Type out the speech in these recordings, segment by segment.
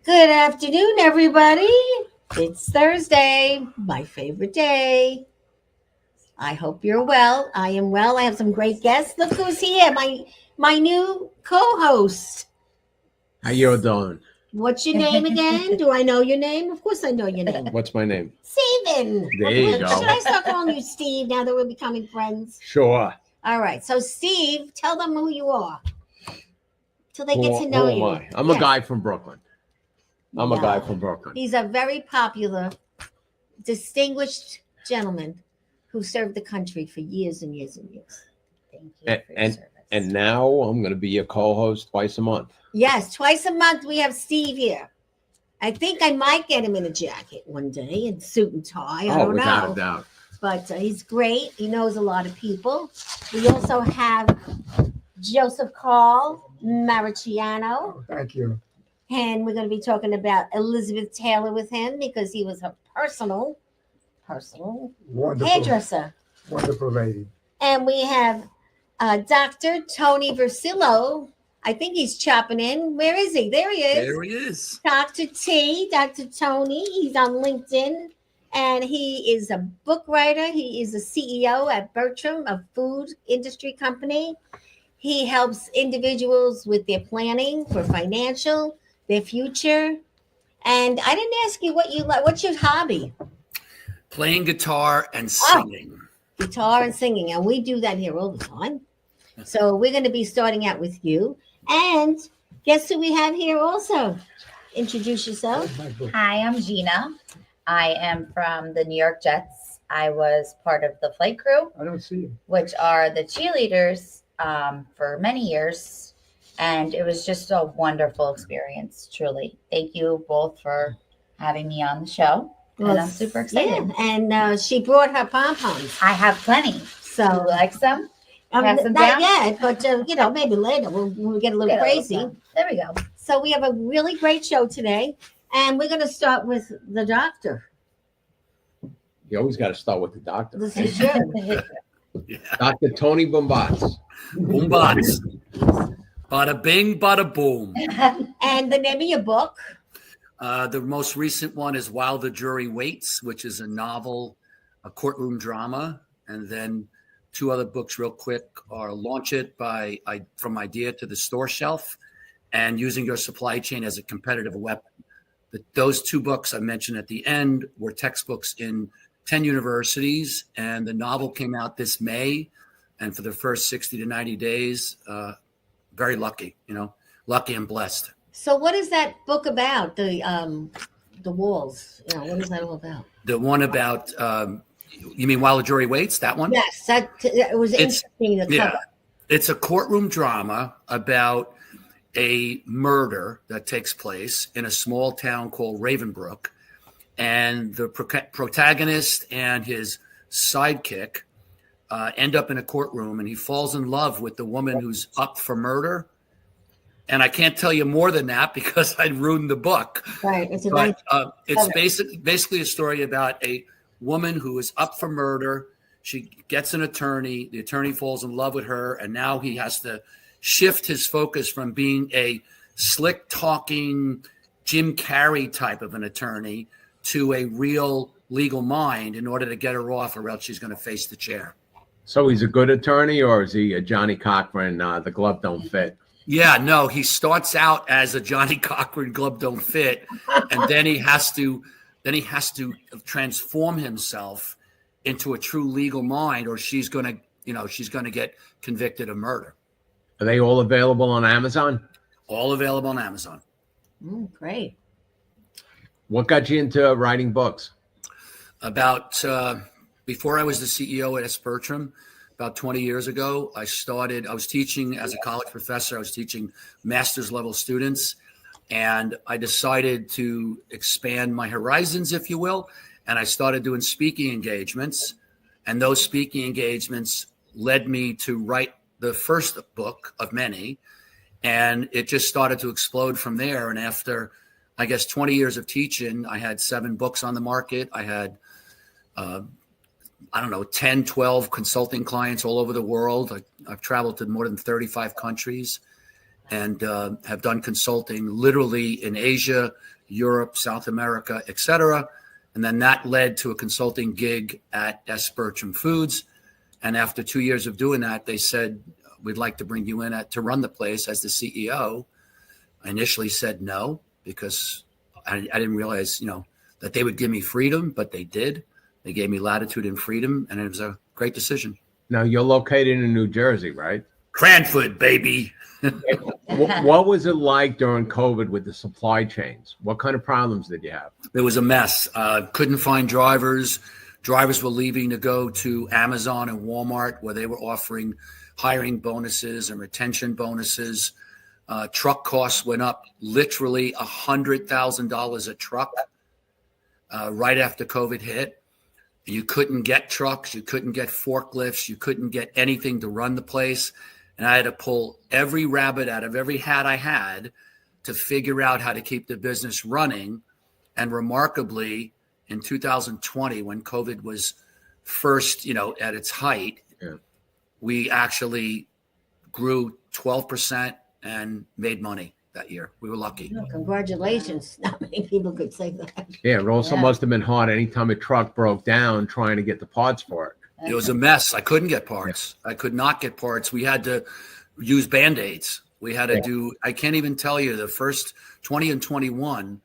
Good afternoon, everybody. It's Thursday, my favorite day. I hope you're well. I am well. I have some great guests. Look who's here, my new co-host. How you doing? What's your name again? Do I know your name? Of course I know your name. What's my name? Steven. There you go. Should I start calling you Steve now that we're becoming friends? Sure. All right. So, Steve, tell them who you are. Till they get to know Who am you. I? I'm a guy from Brooklyn. I'm a guy from Brooklyn. He's a very popular, distinguished gentleman who served the country for years and years and years. Thank you for your service. And now I'm going to be your co-host twice a month. Yes, twice a month we have Steve here. I think I might get him in a jacket one day and suit and tie. I don't without know. a doubt. But he's great. He knows a lot of people. We also have Joseph Carl Maraccianno. Thank you. And we're going to be talking about Elizabeth Taylor with him because he was her personal Wonderful, hairdresser. wonderful lady. And we have Dr. Tony VERCILLO. I think he's chopping in. Where is he? There he is. There he is. Dr. T, Dr. Tony. He's on LinkedIn. And he is a book writer. He is a CEO at Bertram, a food industry company. He helps individuals with their planning for financial, their future. And I didn't ask you what you like. What's your hobby? Playing guitar and singing. Guitar and singing. And we do that here all the time. So we're going to be starting out with you. And guess who we have here also? Introduce yourself. Hi, I'm Gina. I am from the New York Jets. I was part of the flight crew, I don't see you. which are the cheerleaders for many years. And it was just a wonderful experience, truly. Thank you both for having me on the show. And I'm super excited. Yeah, and she brought her pom-poms. I have plenty. So, would you like some? Pass them Not down? yet, but maybe later we'll get a little Get a little crazy. some. There we go. So we have a really great show today, and we're going to start with the doctor. You always got to start with the doctor. This is you. Yeah. Dr. Tony Bombats. Boom bots. Bada bing, bada boom. And the name of your book? The most recent one is While the Jury Waits, which is a novel, a courtroom drama. And then two other books real quick are Launch It From Idea to the Storeshelf and Using Your Supply Chain as a Competitive Weapon. Those two books I mentioned at the end were textbooks in 10 universities, and the novel came out this May. And for the first 60 to 90 days, very lucky, lucky and blessed. So what is that book about? The walls. What is that all about? The one about, you mean While the Jury Waits, that one? Yes, it was interesting. The cover. It's a courtroom drama about a murder that takes place in a small town called Ravenbrook. And the protagonist and his sidekick end up in a courtroom, and he falls in love with the woman who's up for murder. And I can't tell you more than that because I'd ruined the book. Right. It's basically a story about a woman who is up for murder. She gets an attorney. The attorney falls in love with her, and now he has to shift his focus from being a slick talking Jim Carrey type of an attorney to a real legal mind in order to get her off, or else she's going to face the chair. So he's a good attorney, or is he a Johnny Cochran, the glove don't fit? Yeah, no, he starts out as a Johnny Cochran glove don't fit, and then he has to transform himself into a true legal mind, or she's going to get convicted of murder. Are they all available on Amazon? All available on Amazon. Great. What got you into writing books? About before I was the CEO at Bertram, about 20 years ago, I was teaching as a college professor. I was teaching master's level students, and I decided to expand my horizons, if you will. And I started doing speaking engagements, and those speaking engagements led me to write the first book of many. And it just started to explode from there. And after, I guess, 20 years of teaching, I had 7 books on the market. I had, 10, 12 consulting clients all over the world. I've traveled to more than 35 countries. and have done consulting literally in Asia, Europe, South America, etc. And then that led to a consulting gig at S. Bertram Foods. And after 2 years of doing that, they said, we'd like to bring you in to run the place as the CEO. I initially said no, because I didn't realize, that they would give me freedom, but they did. They gave me latitude and freedom, and it was a great decision. Now, you're located in New Jersey, right? Cranford, baby. What was it like during COVID with the supply chains? What kind of problems did you have? It was a mess. Couldn't find drivers. Drivers were leaving to go to Amazon and Walmart, where they were offering hiring bonuses and retention bonuses. Truck costs went up literally $100,000 a truck right after COVID hit. You couldn't get trucks. You couldn't get forklifts. You couldn't get anything to run the place. And I had to pull every rabbit out of every hat I had to figure out how to keep the business running. And remarkably, in 2020, when COVID was first, at its height, we actually grew 12% and made money that year. We were lucky. Oh, congratulations. Not many people could say that. Yeah, it also must have been hard anytime a truck broke down trying to get the parts for it. It was a mess. I couldn't get parts. I could not get parts. We had to use Band-Aids. We had to do, I can't even tell you, the first 20 and 21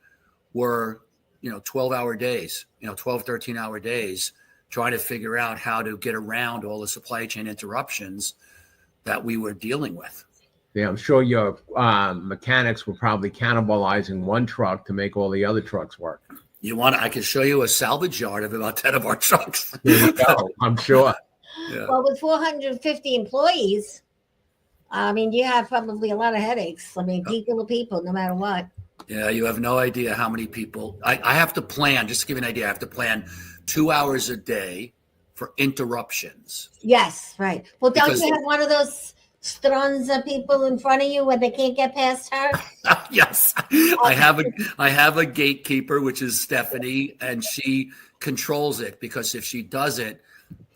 were, 12-hour days, 12, 13-hour days, trying to figure out how to get around all the supply chain interruptions that we were dealing with. Yeah, I'm sure your mechanics were probably cannibalizing one truck to make all the other trucks work. I can show you a salvage yard of about 10 of our trucks. I'm sure. Yeah. Well, with 450 employees, you have probably a lot of headaches. People are people, no matter what. Yeah, you have no idea how many people. I have to plan, just to give you an idea, I have to plan 2 hours a day for interruptions. Yes, right. Well, don't you have one of those Stronza people in front of you where they can't get past her? Yes. I have a gatekeeper, which is Stephanie, and she controls it, because if she does it,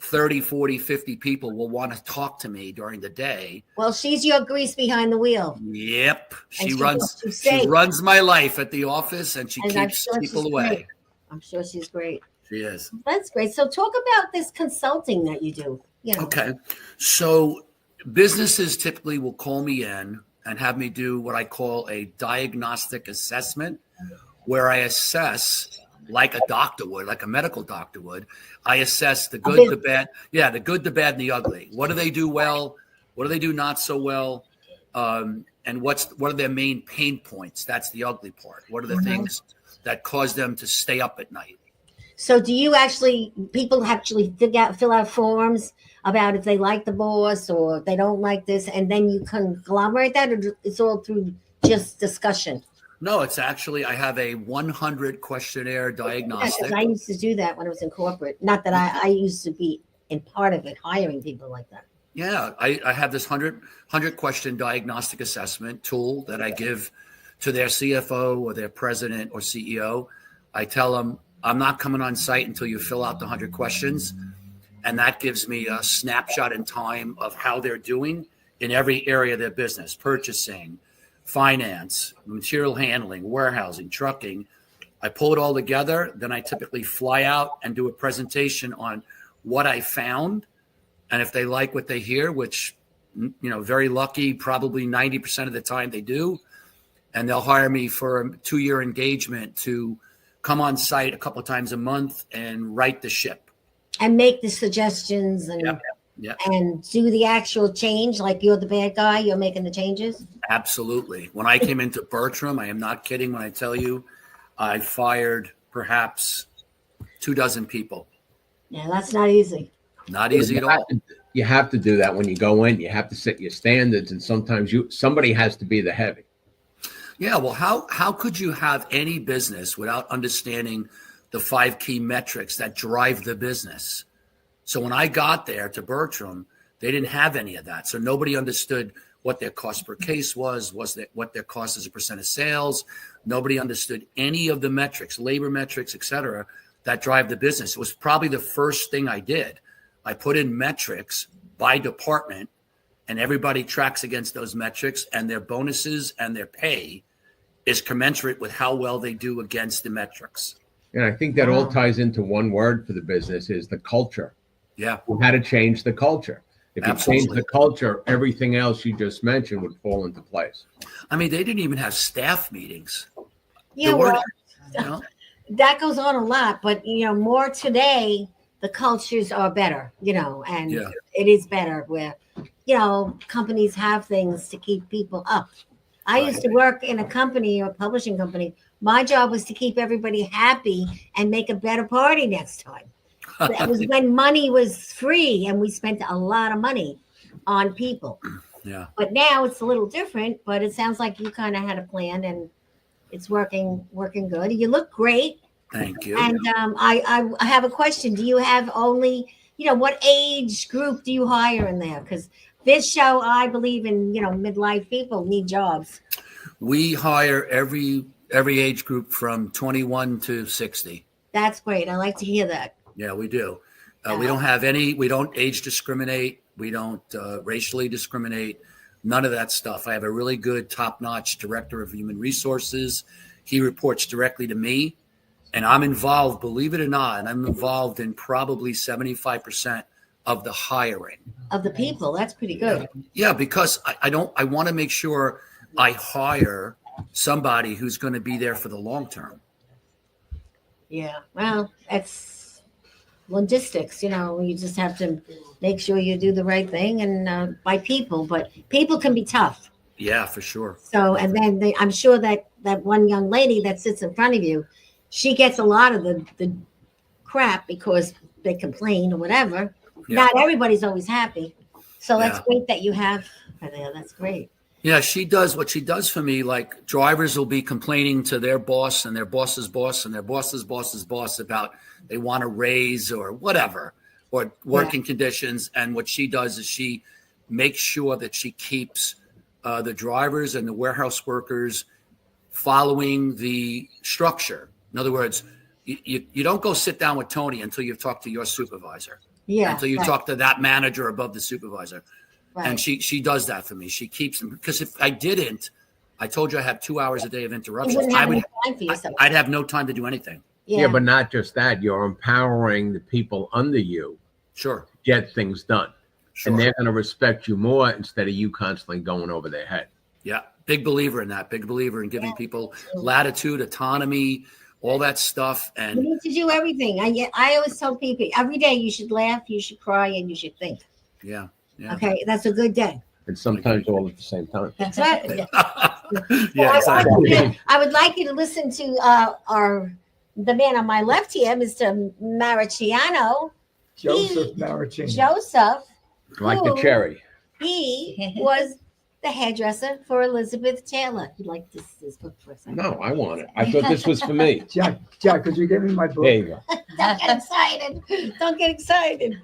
30, 40, 50 people will want to talk to me during the day. Well, she's your grease behind the wheel. Yep. She runs my life at the office, and she keeps people away. Great. I'm sure she's great. She is. That's great. So talk about this consulting that you do. Okay. So businesses typically will call me in and have me do what I call a diagnostic assessment, where I assess, like a doctor would, like a medical doctor would, I assess the good, the bad. Yeah, the good, the bad, and the ugly. What do they do well? What do they do not so well? And what are their main pain points? That's the ugly part. What are the things that cause them to stay up at night? So do you people actually fill out forms about if they like the boss or if they don't like this, and then you conglomerate that, or it's all through just discussion? No, it's actually, I have a 100 questionnaire diagnostic. I used to do that when I was in corporate. Not that I used to be in part of it, hiring people like that. Yeah, I have this 100 question diagnostic assessment tool that I give to their CFO or their president or CEO. I tell them, I'm not coming on site until you fill out the 100 questions. And that gives me a snapshot in time of how they're doing in every area of their business: purchasing, finance, material handling, warehousing, trucking. I pull it all together. Then I typically fly out and do a presentation on what I found. And if they like what they hear, which, very lucky, probably 90% of the time they do, and they'll hire me for a 2-year engagement to come on site a couple of times a month and right the ship. And make the suggestions and and do the actual change. Like, you're the bad guy, you're making the changes. Absolutely. When I came into Bertram, I am not kidding when I tell you, I fired perhaps 24 people. Yeah, that's not easy. Not easy at all. You have to do that when you go in. You have to set your standards, and sometimes somebody has to be the heavy. Yeah, well, how could you have any business without understanding the 5 key metrics that drive the business? So when I got there to Bertram, they didn't have any of that. So nobody understood what their cost per case was what their cost as a percent of sales. Nobody understood any of the metrics, labor metrics, et cetera, that drive the business. It was probably the first thing I did. I put in metrics by department and everybody tracks against those metrics, and their bonuses and their pay is commensurate with how well they do against the metrics. And I think that all ties into one word for the business is the culture. Yeah. How to change the culture. If you change Absolutely. the culture, everything else you just mentioned would fall into place. I mean, they didn't even have staff meetings. Yeah, There weren't- well, you know? that goes on a lot, but more today, the cultures are better, and Yeah. it is better where, companies have things to keep people up. I used to work in a company, a publishing company. My job was to keep everybody happy and make a better party next time. That was when money was free and we spent a lot of money on people. Yeah. But now it's a little different, but it sounds like you kind of had a plan and it's working good. You look great. Thank you. And I have a question. Do you have only, what age group do you hire in there? Because this show, I believe in, midlife people need jobs. We hire every age group from 21 to 60. That's great. I like to hear that. Yeah, we do. We don't age discriminate. We don't racially discriminate. None of that stuff. I have a really good top-notch director of human resources. He reports directly to me, and I'm involved, believe it or not, and I'm involved in probably 75% of the hiring. Of the people. That's pretty good. Yeah, because I want to make sure I hire somebody who's going to be there for the long term. Yeah. Well, it's logistics, you just have to make sure you do the right thing and by people, but people can be tough. Yeah, for sure. So, and then I'm sure that one young lady that sits in front of you, she gets a lot of the crap because they complain or whatever. Yeah. Not everybody's always happy. So that's Yeah. great that you have her there. That's great. Yeah, she does what she does for me. Like drivers will be complaining to their boss and their boss's boss and their boss's boss's boss about they want a raise or whatever, or working conditions. And what she does is she makes sure that she keeps the drivers and the warehouse workers following the structure. In other words, you don't go sit down with Tony until you've talked to your supervisor. Yeah. Until you right, talk to that manager above the supervisor. right. And she does that for me. She keeps them, because if I didn't, I told you I have 2 hours a day of You interruptions. wouldn't have any time for yourself. I'd have no time to do anything. Yeah, but not just that. You're empowering the people under you Sure. to get things done. Sure. And they're going to respect you more instead of you constantly going over their head. Yeah. Big believer in that. Big believer in giving people latitude, autonomy, all that stuff. You And need to do everything. I always tell people every day you should laugh, you should cry, and you should think. yeah. Yeah. Okay, that's a good day. And sometimes all at the same time. That's right. Yeah, exactly. I would like you to listen to the man on my left here, Mr. Maraccianno. Joseph Maracccino. Joseph. Like the who- cherry. He was the hairdresser for Elizabeth Taylor. You like this book for a second? No, I want it. I thought this was for me. Jack, could you give me my book? There you go. Don't get excited. Don't get excited.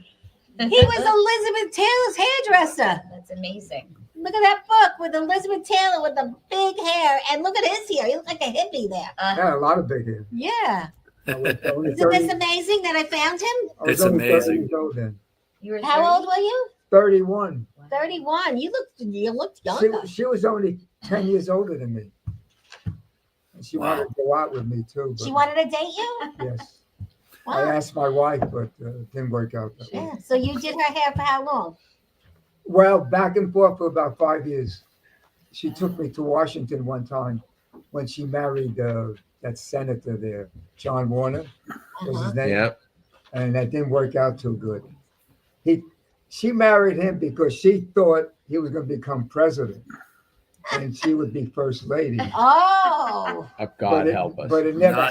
He was Elizabeth Taylor's hairdresser. That's amazing. Look at that book with Elizabeth Taylor with the big hair. And look at his hair. He looks like a hippie there. I had a lot of big hair. Yeah. I was only Isn't 30 this amazing that I found him? I was It's only 30 amazing. years old then. You were How 30? old were you? 31. 31. You looked younger. She was only 10 years older than me. And she Wow. wanted to go out with me too. But She wanted to date you? yes. I Wow. asked my wife, but didn't work out that way. Yeah. So you did her hair for how long? Well, back and forth for about 5 years. She took me to Washington one time when she married that senator there, John Warner was Uh-huh. his name. Yeah. And that didn't work out too good. She married him because she thought he was going to become president and she would be first lady. Oh. God help us. But it never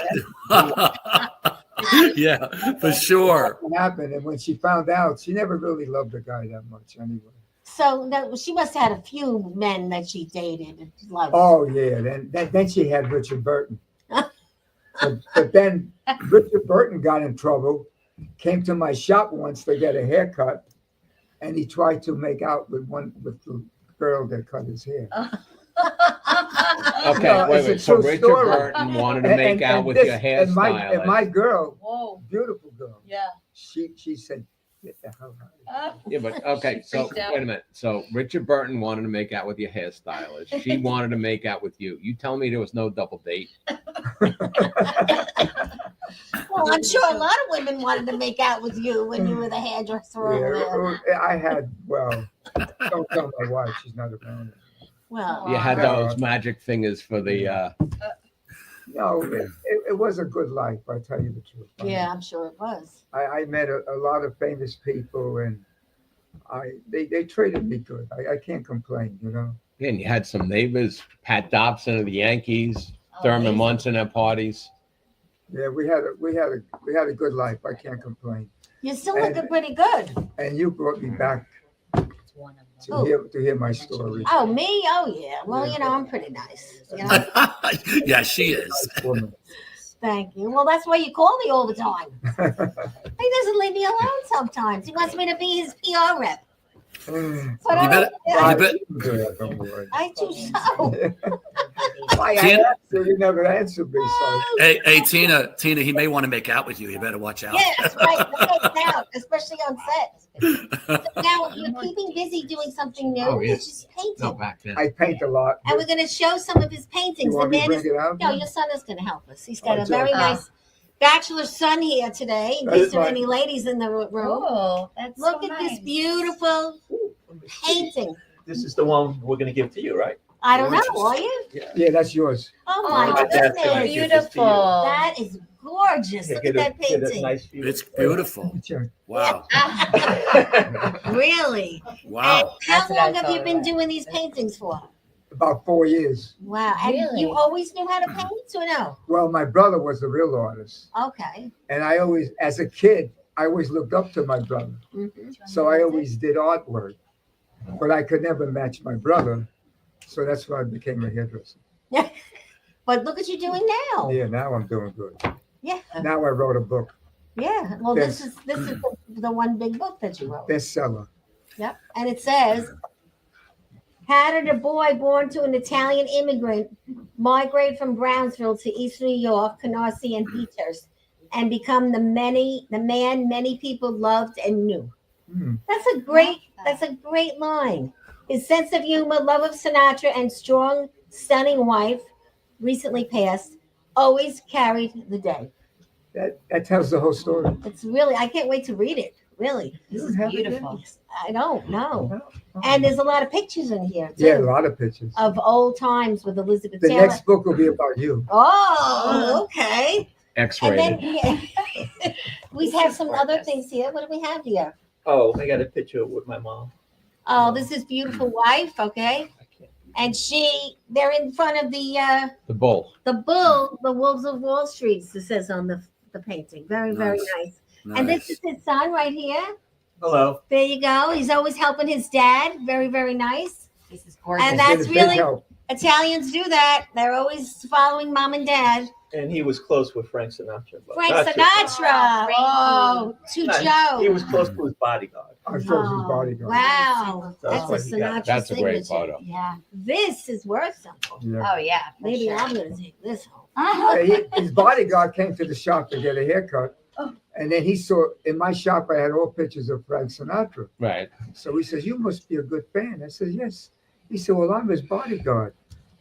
Yeah, for sure. happened. And when she found out, she never really loved the guy that much anyway. So no, she must have had a few men that she dated and loved. Oh, yeah. Then she had Richard Burton. but then Richard Burton got in trouble, came to my shop once to get a haircut, and he tried to make out with the girl that cut his hair. Okay, No, wait, it's a wait. So true Richard story. Burton wanted to make out with this- your and hairstylist. my girl, Whoa. beautiful girl, Yeah. she said, Get the hell out of Yeah, but okay. So freaked out. wait a minute. So Richard Burton wanted to make out with your hairstylist. She wanted to make out with you. You tell me there was no double date. Well, I'm sure a lot of women wanted to make out with you when you were the hairdresser over there. Yeah, I had, well, don't tell my wife, she's not around. Well, You had Wow. those magic fingers for the. No, it was a good life, I tell you the truth. yeah, I'm sure it was. I met a lot of famous people, and they treated me good. I can't complain, you know. And you had some neighbors, Pat Dobson of the Yankees, Oh, Thurman amazing. Munson at parties. Yeah, we had a good life. I can't complain. You're still looking pretty good. And you brought me back It's one of them. to hear my story. Oh, me? Oh, yeah. Well, you know, I'm pretty nice. You know? Yeah, she is. Nice woman. Thank you. Well, that's why you call me all the time. He doesn't leave me alone sometimes. He wants me to be his PR rep. But You I, better- yeah, you bet- Don't worry. I do so. I Tina- answer, you never answered me, so. Hey, Tina, he may want to make out with you. You better watch out. Yeah, that's right. That's out, especially on set. So now you're keeping busy doing something new. Oh, yeah. He's just painting. No, back then. I paint a lot. And we're going to show some of his paintings. You want The me to man bring is, it out? no, your son is going to help us. He's got Oh, a very Joe. nice bachelor son here today. In That case is there are my- any ladies in the room. Oh, that's Look so at nice. this beautiful painting. This is the one we're gonna give to you, right? I don't know, Gorgeous. are you? Yeah, that's yours. Oh Oh, my that's goodness. gonna give this to you. beautiful. That is gorgeous. Yeah, Look at get that a painting. nice view. It's beautiful. Sure. Wow. Really? Wow. And how That's what I long have you thought been of. doing these paintings for? About 4 years. Wow. And Really? you always knew how to paint or no? Well, my brother was the real artist. Okay. And I always, as a kid, I always looked up to my brother. Mhm. So I always did artwork. But I could never match my brother. So that's why I became a hairdresser. But look what you're doing now. Yeah, now I'm doing good. Yeah. Now I wrote a book, Yeah. Well, this Yes. is the one big book that you wrote. bestseller. Yep. And it says, how did a boy born to an Italian immigrant migrate from Brownsville to East New York, Canarsie, and Beechurst, and become the man many people loved and knew? Hmm. That's a great line. His sense of humor, love of Sinatra, and strong, stunning wife, recently passed, always carried the day. That tells the whole story. It's really, I can't wait to read it. Really. This You is have it yet? beautiful. I don't know. No? And there's a lot of pictures in here too. Yeah, a lot of pictures. Of old times with Elizabeth The Taylor. next book will be about you. Oh, okay. And X-rated. then yeah. We have some other things here. What do we have here? Oh, I got a picture with my mom. Oh, this is beautiful wife, okay? I can't. And they're in front of the The bull. the Wolves of Wall Street, it says on the painting. Very, very Nice. nice. And this is his son right here. Hello. There you go. He's always helping his dad. Very, very nice. This is gorgeous. And It's been that's a big really help. Italians do that. They're always following mom and dad. And he was close with Frank Sinatra. but Frank not too close. Sinatra. Oh, Oh, to He Joe. was close to his bodyguard. I was supposed to be bodyguard. Wow. So That's a that's why he got Sinatra it. That's a great signature. photo. Yeah. This is worth something. Yeah. Oh yeah. for Maybe sure. I'm going to take this home. His bodyguard came to the shop to get a haircut. Oh. And then he saw in my shop, I had all pictures of Frank Sinatra. Right. So he says, "You must be a good fan." I said, "Yes." He said, "Well, I'm his bodyguard."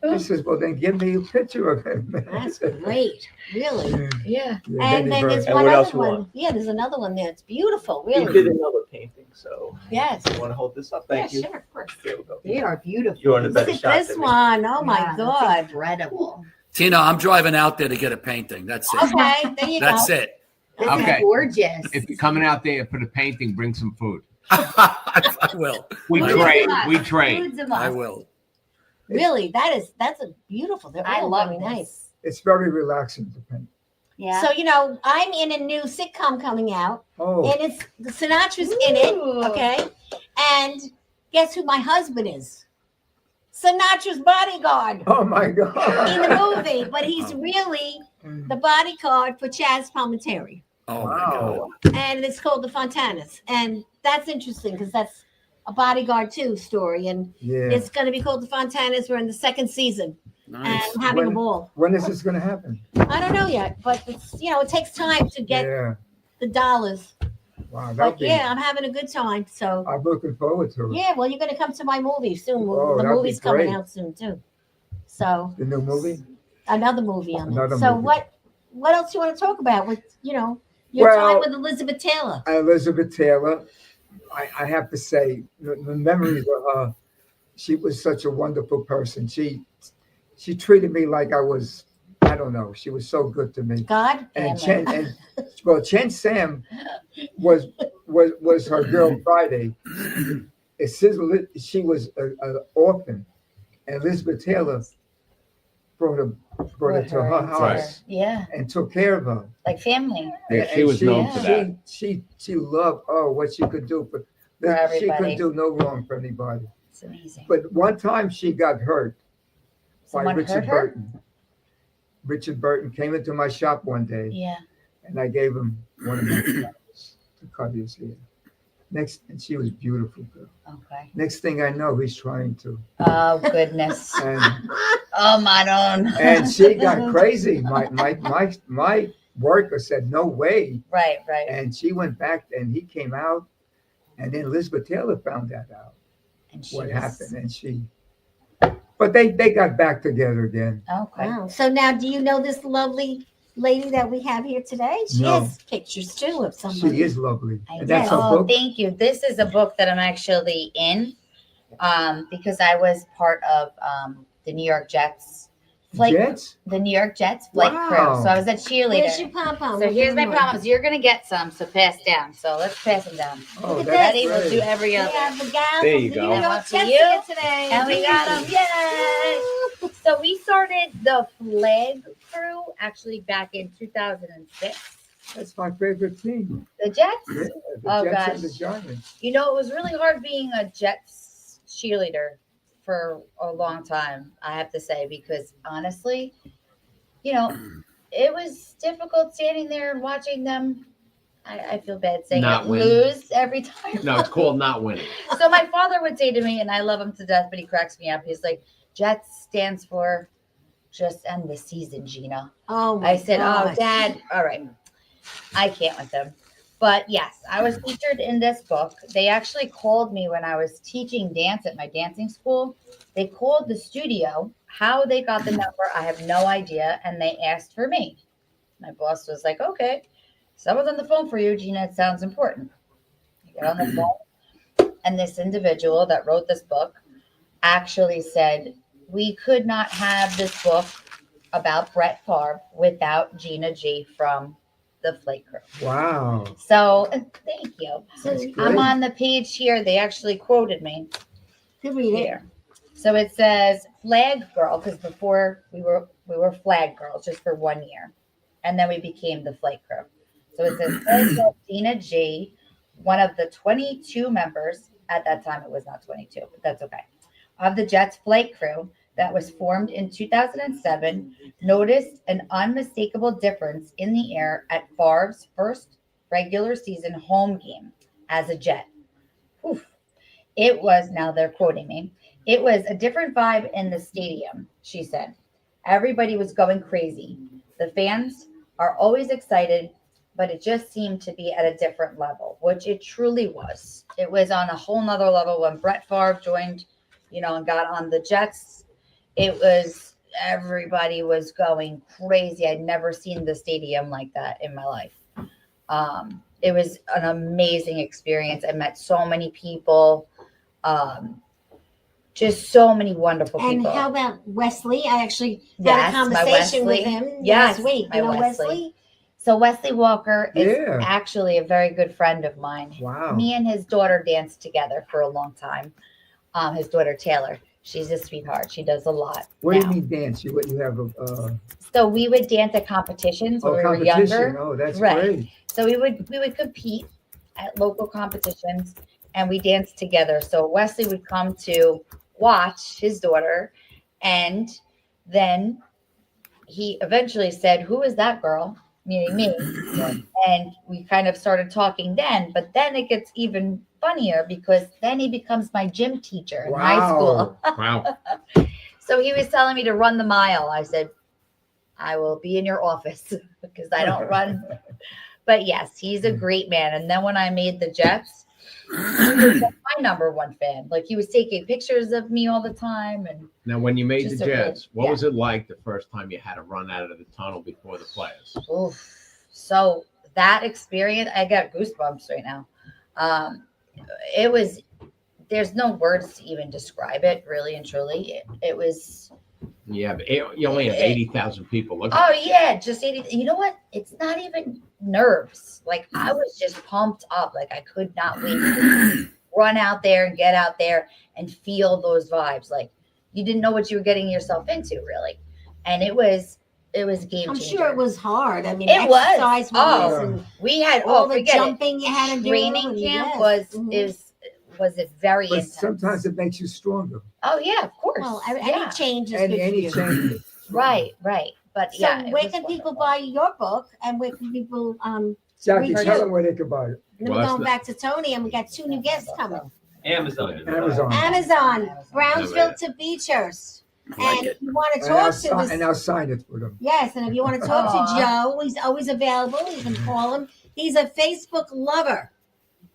He says, "Well, then give me a picture of him." That's great. Really. Yeah, Yeah. And then there's And one what else other you one. want? Yeah, there's another one there. It's beautiful. He Really. did another painting. So Yes. you want to hold this up? Thank you. Sure, of course. There we go. They are beautiful. You're in a Look better at shot this than me. one. Oh my Yeah, that's God. incredible. Tina, I'm driving out there to get a painting. That's it. Okay, there you That's go. it. This Okay. is gorgeous. If you're coming out there for the painting, bring some food. I will. We I trade. will. We trade. Food's a I must. will. Really, that's a beautiful. They're I all love very this. nice. It's very relaxing to paint. Yeah. So I'm in a new sitcom coming out, Oh, and it's the Sinatra's in it. Ooh. Okay, and guess who my husband is? Sinatra's bodyguard oh my in the God. movie, but he's really the bodyguard for Chaz Palminteri, Oh my God. Wow. and it's called The Fontanas, and that's interesting because that's a bodyguard too story, and Yeah. it's going to be called The Fontanas. We're in the second season, Nice. and having a When- ball. When is this going to happen? I don't know yet, but it's it takes time to get Yeah. the dollars. Wow, But yeah, I'm having a good time. So I'm looking forward to it. yeah, well, you're gonna come to my movie soon. Oh, The that'd be movie's coming great. out soon too. So The new movie? another movie on Another it. So movie. what else you want to talk about with your time Well, with Elizabeth Taylor? Elizabeth Taylor, I have to say, the memories of her, she was such a wonderful person. She treated me like I was, I don't know, she was so good to me. God, And family. Chen Sam was her girl Friday. She was an orphan, and Elizabeth Taylor brought her to her house Yeah, and took care of her. like family. Yeah, she was known for that. She loved what she could do for she everybody. couldn't do no wrong for anybody. It's amazing. But one time she got hurt by Someone Richard hurt her? Burton. Richard Burton came into my shop one day, Yeah. and I gave him one of my flowers to cut his hair. And she was beautiful, girl. Okay. Next thing I know, he's trying to. Oh goodness. And Oh my own. and she got crazy. My worker said, "No way." Right. And she went back, and he came out, and then Elizabeth Taylor found that out, And what happened, and but they got back together again. Okay. Wow. So now, do you know this lovely lady that we have here today? She No. has pictures too of somebody. She is lovely. I And did. that's her Oh, book. thank you. This is a book that I'm actually in, because I was part of the New York Jets flight. Jets? The New York Jets flight Wow. crew. So I was a cheerleader. Where's your pom pom? So here's my promise. You're gonna get some, so pass down. So let's pass them down. Oh, Look at that's Ready? We'll great. do every We other. have the gals There of you the go. New And York one for Jets you. here today. And we got them. Yay! So we started the flag crew actually back in 2006. That's my favorite team. The Jets. Yeah, the Oh, Jets gosh. and the Giants. You know, it was really hard being a Jets cheerleader for a long time, I have to say, because honestly, it was difficult standing there and watching them. I feel bad saying Not it, win. lose every time. No, it's called not winning. So my father would say to me, and I love him to death, but he cracks me up. He's like, Jets stands for just end the season, Gina. Oh my I said, gosh. oh, Dad, all right. I can't with them. But yes, I was featured in this book. They actually called me when I was teaching dance at my dancing school. They called the studio. How they got the number, I have no idea. And they asked for me. My boss was like, okay, someone's on the phone for you, Gina. It sounds important. I get on the phone. And this individual that wrote this book actually said, we could not have this book about Brett Favre without Gina G from the Flight Crew. Wow. So thank you. That's I'm great. on the page here. They actually quoted me Good read it. here. So it says flag girl, because before we were flag girls just for 1 year. And then we became the Flight Crew. So it says flag girl Gina G, one of the 22 members, at that time it was not 22, but that's okay, of the Jets flight crew that was formed in 2007, noticed an unmistakable difference in the air at Favre's first regular season home game as a Jet. Oof. It was, now they're quoting me, it was a different vibe in the stadium, she said. Everybody was going crazy. The fans are always excited, but it just seemed to be at a different level, which it truly was. It was on a whole nother level when Brett Favre joined, and got on the Jets. It was, everybody was going crazy. I'd never seen the stadium like that in my life. It was an amazing experience. I met so many people, just so many wonderful And people. how about Wesley? I actually had Yes, a my conversation with Wesley. him Yes, last week. my You know Wesley. Wesley? So Wesley Walker is Yeah. actually a very good friend of mine. Wow. Me and his daughter danced together for a long time. His daughter Taylor, she's a sweetheart. She does a lot. What do you now. mean dance? You have a So we would dance at competitions when we were competition? younger. Oh, that's Right. great. So we would compete at local competitions, and we danced together. So Wesley would come to watch his daughter, and then he eventually said, "Who is that girl?" Meaning me. And we kind of started talking then, but then it gets even funnier because then he becomes my gym teacher in high school. Wow. So he was telling me to run the mile. I said, I will be in your office because I don't run. But yes, he's a great man. And then when I made the Jets, he was like my number one fan. Like he was taking pictures of me all the time. And Now, when you made the Just a real- Jets, what yeah. was it like the first time you had to run out of the tunnel before the players? oof. So that experience, I got goosebumps right now. It was, there's no words to even describe it, really and truly. It was, You only have 80,000 people looking. oh yeah, just 80. You know what? It's not even nerves. Like I was just pumped up. Like I could not wait to run out there and get out there and feel those vibes. Like you didn't know what you were getting yourself into, really. And it was a game I'm changer. sure it was hard. I mean, It was. exercise wise Oh, and we had all the forget it. jumping you had to do. Training and camp yes. was it very But intense. sometimes it makes you stronger. Oh yeah, of course. Well, yeah. any change is good for Any you. change. Right. But So yeah. it where was can people wonderful. buy your book and where can people Jackie, Read tell it. them where they can buy it. and then Well, we're that's going not- back to Tony and we got 2 new guests coming. Amazon. Amazon. Amazon, Brownsville to Beechhurst. Like And it. if you want to And I'll, talk to us. and I'll sign it for them. Yes, and if you want to talk Aw. to Joe, he's always available. You can call him. He's a Facebook lover.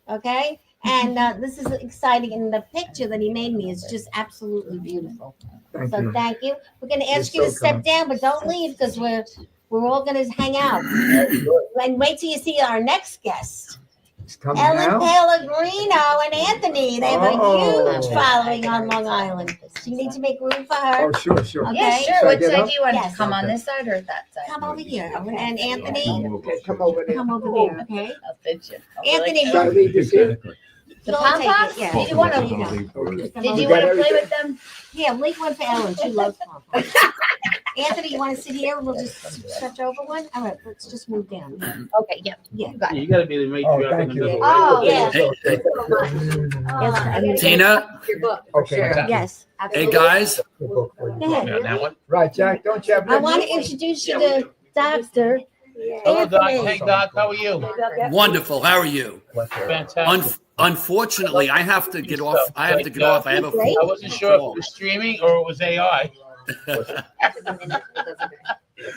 Okay? And this is exciting. And the picture that he made me is just absolutely beautiful. Thank So you. thank you. We're going to You're ask you to so step kind. down, but don't leave because we're all going to hang out. And wait till you see our next guest. It's coming Ellen now. Pellegrino and Anthony. They have a Oh. huge following on Long Island. So you need to make room for her. Oh, sure. Yeah, Okay. sure. So I What get side up? do you want Yes. to come on Okay. this side or that side? Come over here. And Anthony, Okay, come over there. come over there, okay? I'll fit you. Anthony, Should I leave this here? Exactly. The You'll pom take it, poms? yeah. Did you want There to? you go. Okay. Come Did over you got here. want to play everything? with them? Yeah, leave one for Ellen. She loves pom-poms. Anthony, you want to sit here? We'll just stretch over one. All right, let's just move down. Okay, yeah. Yeah. You got it. You gotta be the matriarch Oh, in the thank you. middle. Oh, right? yeah. Hey, Oh, Tina, Your book. Okay. Sure. yes. hey absolutely. guys. Good book for you. Go ahead. That one? Right, Jack, don't you have I your want to book? introduce you to Dr. Hello, Doc. Hey, Anthony. Doc, how are you? Wonderful. How are you? Fantastic. Unfortunately, I have to get off. I have to get off. I have a Great. I wasn't sure if it was streaming or it was AI.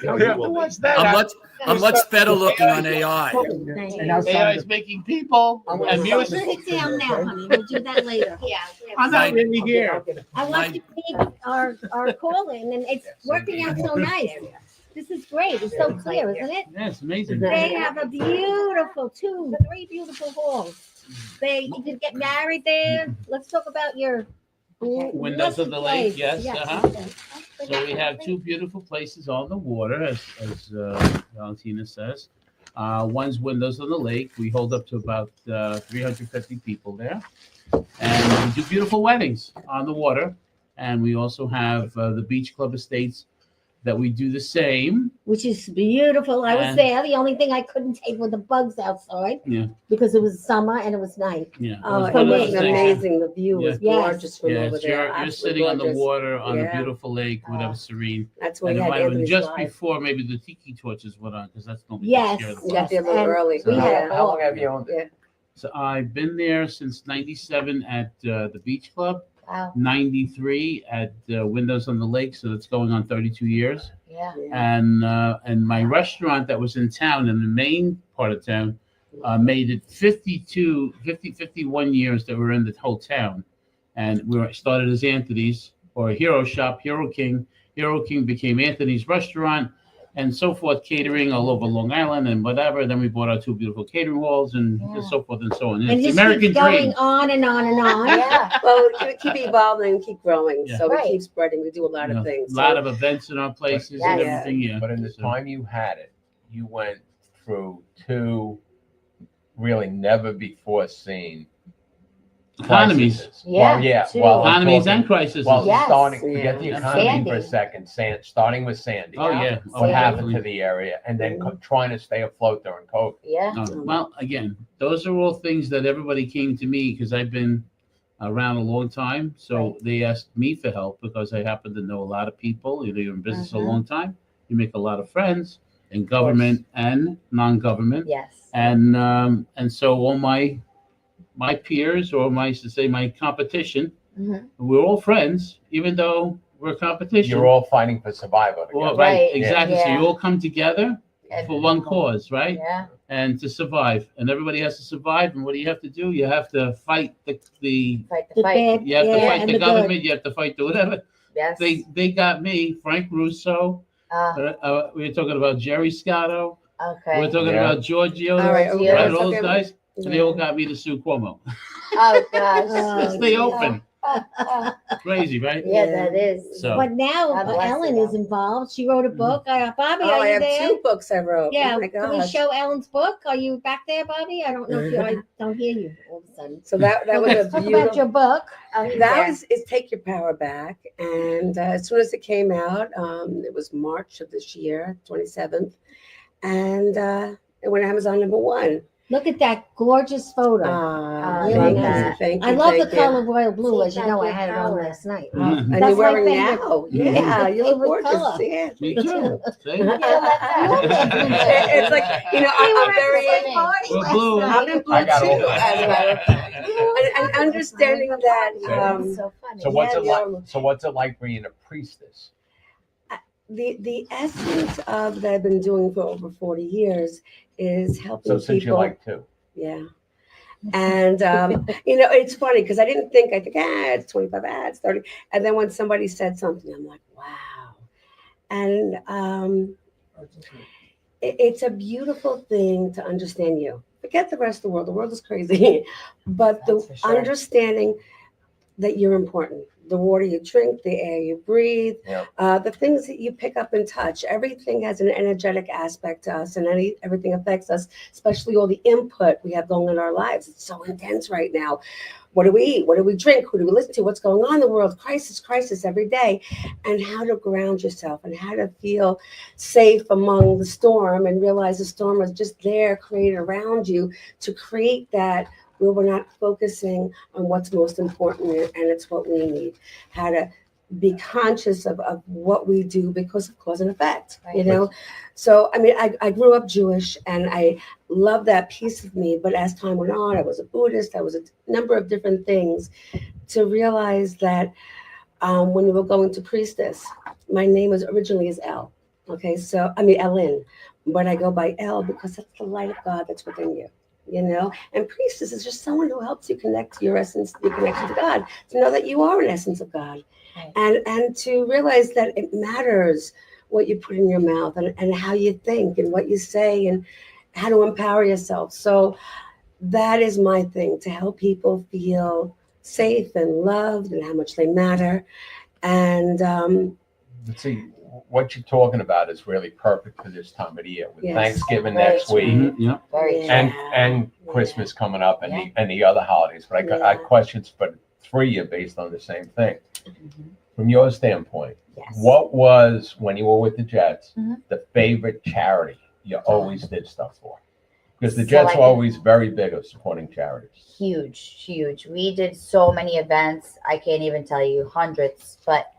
What's that? I'm much better looking on AI. Thank you. And I'll sign AI is it. making people and music. Sit down now, honey. We'll do that later. Yeah. I'm not really here. I want you to meet our call-in, and it's working out so nice. This is great. It's so clear, isn't it? Yeah, it's amazing. They have a beautiful 2, 3 beautiful halls. You could get married there. Let's talk about your Windows of the Lake, place. yes, okay. So we have 2 beautiful places on the water, as Valentina says. One's Windows on the Lake. We hold up to about 350 people there. And we do beautiful weddings on the water. And we also have the Beach Club Estates that we do the same. Which is beautiful. I was And- there. The only thing I couldn't take were the bugs outside. Yeah. Because it was summer and it was night. Yeah. Oh, Those it for windows was me. are nice. amazing. The view was Yes. gorgeous from over Yes, there. you're Absolutely sitting on the gorgeous. water on a Yeah. beautiful lake, whatever, serene. That's where And you it had might have been Anthony's just live. before maybe the tiki torches went on, because that's nobody Yes. share the You got there a And little early. we had Yeah. all- have you owned it? So I've been there since '97 at the Beach Club, Wow. '93 at Windows on the Lake, so that's going on 32 years. Yeah. Yeah. And my restaurant that was in town, in the main part of town, made it 51 years that we were in the whole town. And started as Anthony's, or Hero Shop, Hero King. Hero King became Anthony's Restaurant, and so forth, catering all over Long Island and whatever. Then we bought our 2 beautiful catering halls and Yeah. so forth and so on. And It's the just American keeps going dream. on and on and on. Yeah. Well, we keep evolving and keep growing. Yeah. So Right. we keep spreading. We do a lot You know, of things. a lot So- of events in our places Yes. and everything. Yeah. But in the So- time you had it, you went through 2 really never before seen Economies. crises. Yeah, Well, yeah. too. Well, I'm Economies talking- and crises. Well, Yes. starting, forget the Yeah. economy for a Sandy. second, starting with Sandy. Oh, yeah. What Oh, happened definitely. to the area, and then trying to stay afloat during COVID. Yeah. Well, again, those are all things that everybody came to me because I've been around a long time. So Right. they asked me for help because I happen to know a lot of people. You're in business a Mhm. long time. You make a lot of friends in government and non-government. Yes. And so all my peers, or my competition, Mhm. we're all friends, even though we're competition. You're all fighting for survival Well, together. right, Right, exactly. So yeah. you all come together And- for one cause, right? Yeah. and to survive. And everybody has to survive. And what do you have to do? You have to fight the Fight the The fight. bad, you have to yeah, fight and the the government. good. You have to fight the whatever. Yes. They got me, Frank Russo. We were talking about Jerry Scotto. Okay. We're talking Yeah. about Giorgio. All right, okay, Right, let's all those okay. guys. And they all got me to sue Cuomo. Oh gosh. Oh, Stay yeah. open. Crazy, right? Yeah, that is. So But now God bless Ellen you, is involved. She wrote a book. Bobby, Oh, are I you have there? 2 books I wrote. Yeah, Oh my can we gosh. show Ellen's book? Are you back there, Bobby? I don't know if you. I don't hear you all of a sudden. So that was Let's a talk beautiful. about your book. That is Take Your Power Back. And as soon as it came out, it was March of this year, 27th. And it went Amazon #1. Look at that gorgeous photo. I really love nice. that. Thank you. I love the thank you. color royal blue. See, As you know, I your had it on power. last night. Mhm. And That's you're my wearing favorite. now. Yeah, you look Favorite gorgeous. color. Yeah. Me too. See? It's like, you know, I'm very, We're blue. I'm in blue I got too, all as a matter of fact. And understanding that, So funny. So what's Yeah, it like? So what's it like being a priestess? the essence of that I've been doing for over 40 years is helping So since people. you're like 2. Yeah. And, you know, it's funny because I think, it's 25 ads, 30. And then when somebody said something, I'm like, wow. And it's a beautiful thing to understand you. Forget the rest of the world. The world is crazy. But That's the for sure. understanding that you're important. The water you drink, the air you breathe, the things that you pick up and touch. Everything has an energetic aspect to us, and everything affects us, especially all the input we have going in our lives. It's so intense right now. What do we eat? What do we drink? Who do we listen to? What's going on in the world? Crisis every day. And how to ground yourself and how to feel safe among the storm and realize the storm is just there, created around you to create that where we're not focusing on what's most important and it's what we need. How to be conscious of what we do because of cause and effect, Right. you know? So, I mean, I grew up Jewish and I love that piece of me, but as time went on, I was a Buddhist, I was a number of different things to realize that when we were going to priestess, my name was originally is El. Okay, so, I mean, Ellen, but I go by El because that's the light of God that's within you. You know, and priestess is just someone who helps you connect to your essence, your connection to God, to know that you are an essence of God, Right. and to realize that it matters what you put in your mouth and how you think and what you say and how to empower yourself. So that is my thing, to help people feel safe and loved and how much they matter. And Let's see, what you're talking about is really perfect for this time of the year with Yes. Thanksgiving Right. next week Mhm, yeah. Very Yeah. true. and Christmas coming up and the other holidays. But I got Yeah. questions for 3 of you based on the same thing. From your standpoint, Yes. what was, when you were with the Jets, Mhm. the favorite charity you always did stuff for? Because the So Jets I are can- always very big of supporting charities. Huge. We did so many events. I can't even tell you, hundreds. But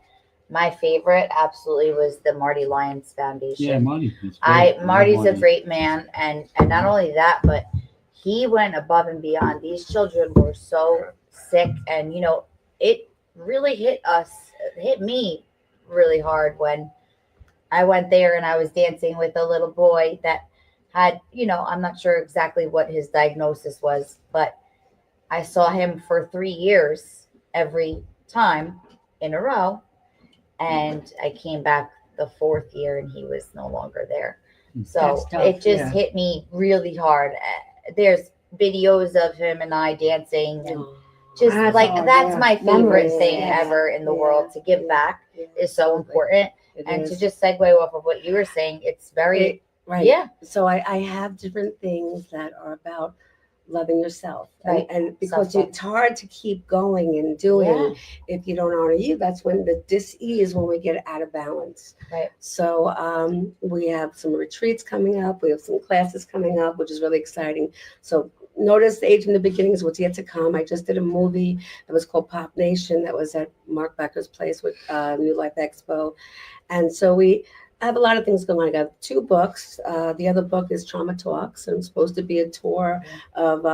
my favorite absolutely was the Marty Lyons Foundation. Yeah, Marty. It's great. Marty's Marty. a great man, and not only that, but he went above and beyond. These children were so sick, and you know, it really hit me really hard when I went there and I was dancing with a little boy that had, you know, I'm not sure exactly what his diagnosis was, but I saw him for 3 years every time in a row, and I came back the 4th year and he was no longer there. So That's tough, it just yeah. hit me really hard. There's videos of him and I dancing, and just That's like hard, that's yeah. my favorite Memories, thing yeah. ever in the Yeah, world. To give yeah, back yeah, is so absolutely. important. It And is. to just segue off of what you were saying, it's very Right. yeah. So I have different things that are about loving yourself. Right. And because Self-love. it's hard to keep going and doing Yeah. if you don't honor you. That's when the dis-ease, when we get out of balance. Right. So we have some retreats coming up. We have some classes coming up, which is really exciting. So notice the age in the beginning is what's yet to come. I just did a movie that was called Pop Nation that was at Mark Becker's place with New Life Expo. And so I have a lot of things going on. I got 2 books. The other book is Trauma Talks, and I'm supposed to be a tour of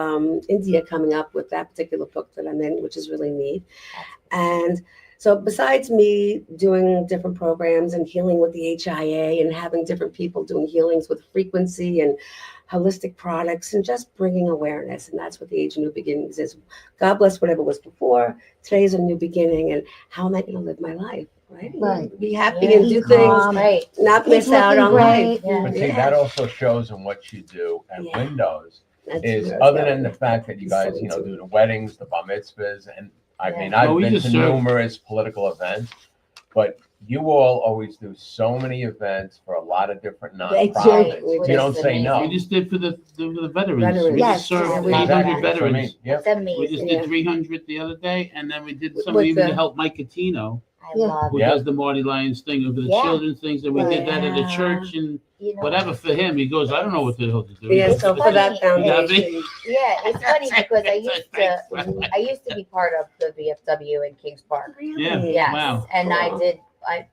India coming up with that particular book that I'm in, which is really neat. And So besides me doing different programs and healing with the HIA and having different people doing healings with frequency and holistic products and just bringing awareness, and that's what the Age of New Beginnings is. God bless whatever was before. Today's a new beginning, and how am I going to live my life? Right. Be happy and do things. Right. Not miss Keep out looking on great. life. Yeah. But see, that also shows in what you do at Yeah. Windows That's is where I was other than going. the fact that you guys, you know, do the weddings, the bar mitzvahs, and I Yeah. mean, Well, I've we been just to serve- numerous political events, but you all always do so many events for a lot of different They do. nonprofits. We You don't just say no. We just did for the veterans. Veterans. We Yes, just served yeah, we 300 did. veterans. Yep. That's We amazing. just Yeah. did 300 the other day, and then we did some With even the- to help Mike Catino, I Yeah. love who it. Yeah. does the Marty Lyons thing over the Yeah. children's things, and we did that at a Yeah. church and You know, whatever for him. He goes, I don't know what the hell to do. Yeah, It's so for funny. that foundation. Yeah, it's funny because I Thanks. used to be part of the VFW in Kings Park. Yeah. Yes, Wow. and Cool. I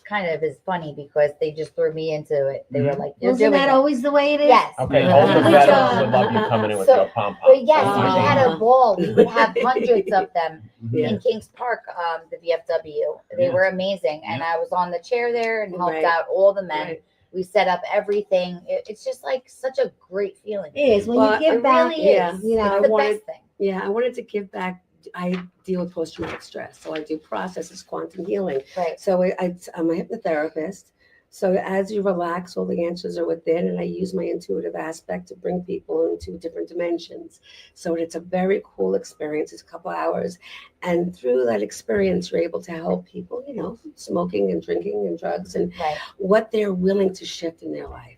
kind of is funny because they just threw me into it. They were like, "You're Wasn't doing that it." always the way it is? Yes. Okay, Yeah. all the Which, veterans would love you coming in with so- your pom poms. But yes, we had a ball. We would have hundreds of them Yeah. in Kings Park, the VFW. They Yeah. were amazing, and I was on the chair there and helped Right. out all the men. Right. We set up everything. It's just like such a great feeling. It is. When Well, you give It back, really yeah. is. you know, It's I the wanted- best thing. Yeah, I wanted to give back. I deal with post-traumatic stress, so I do processes, quantum healing. Right. So I'm a hypnotherapist. So as you relax, all the answers are within, and I use my intuitive aspect to bring people into different dimensions. So it's a very cool experience. It's a couple hours, and through that experience, you're able to help people, you know, smoking and drinking and drugs, and Right. what they're willing to shift in their life.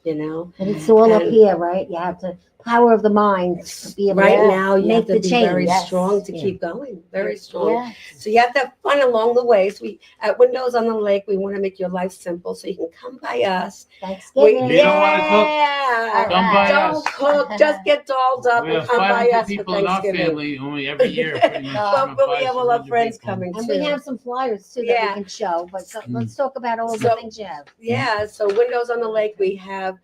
You know, but it's all up And- here, right? You have the power of the mind to be able right to now you make have to the be change. very Yes. strong to Yeah. keep going. Very strong. Yeah. So you have to have fun along the way. So we at Windows on the Lake, we want to make your life simple, so you can come by us. Thanksgiving. You don't wanna cook? Yeah. Come by Don't us. cook. Just get dolled up We and have come by 500 us for people in our Thanksgiving. family only every year. Pretty much. But we have all our 500 friends people. coming And too. we have some flyers too that Yeah. we can show. But let's talk about all the So- things you have. Yeah, so Windows on the Lake, we have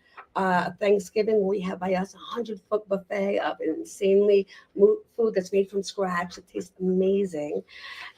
Thanksgiving. We have by us 100-foot buffet of insanely food that's made from scratch. It tastes amazing.